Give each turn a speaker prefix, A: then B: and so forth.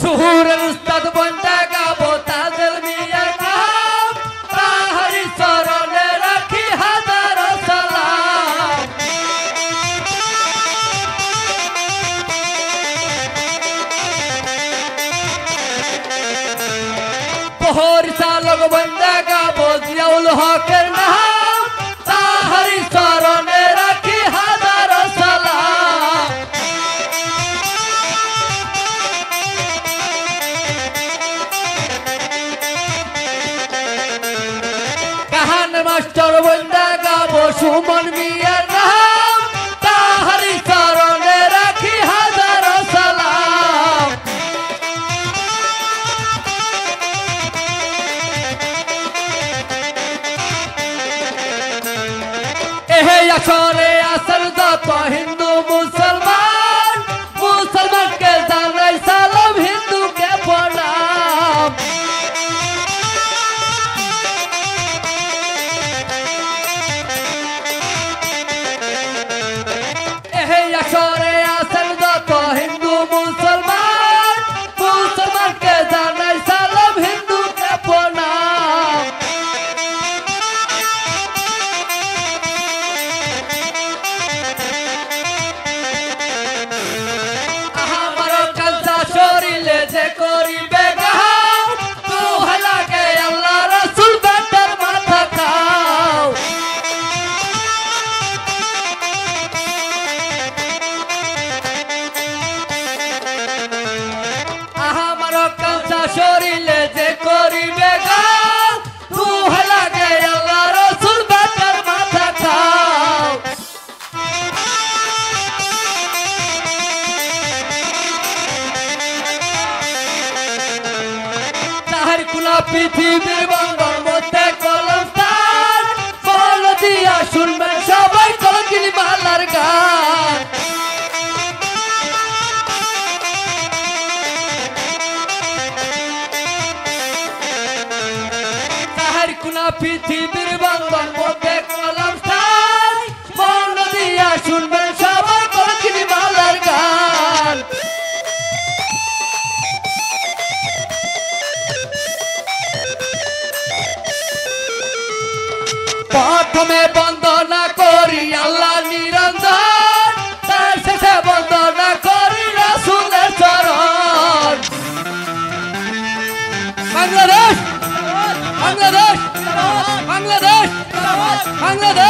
A: সুহুরের উস্তাদ বন্ধা গাবো তাজেল মিয়ার নাম তাহারি চরণে রাখি হাজারো সালাম পরিচালক বন্ধা গাবো জিয়াউল হকের নাম তাহারি চরণে রাখি হাজারো সালাম কাহান মাস্টার বন্ধা গাবো সুমন মিয়ার নাম তাহারি চরণে রাখি হাজারো সালাম এহে আসরে আসল যত হিন্দু মুসলমান মুসলমানকে জানাই সালাম হিন্দুকে প্রণাম এহে আসরে আসল যত হিন্দু মুসলমান মুসলমানকে জানাই সালাম হিন্দুকে প্রণাম শরীরে যে করিবে গাও তু হালাকে আল্লাহ রাসূল বেটার মাথা খাও আমার কাঁচা শরীরে যে করিবে গাও তু হালাকে আল্লাহ রাসূল বেটার মাথা খাও তাহার কুলা পৃথিবীর বাংলার মধ্যে কলম স্থান বল দিয়া শুনবেন সবাই কলকিনি মালার গান তাহার কুলা পৃথিবীর বাংলার মধ্যে কলম স্থান বল দিয়া শুনবেন সবাই কলকিনি মালার গান প্রথমে বন্দনা করি আল্লাহ নিরঞ্জন তার শেষে বন্দনা করি রাসূলের চরণ বাংলাদেশ বাংলাদেশ বাংলাদেশ বাংলাদেশ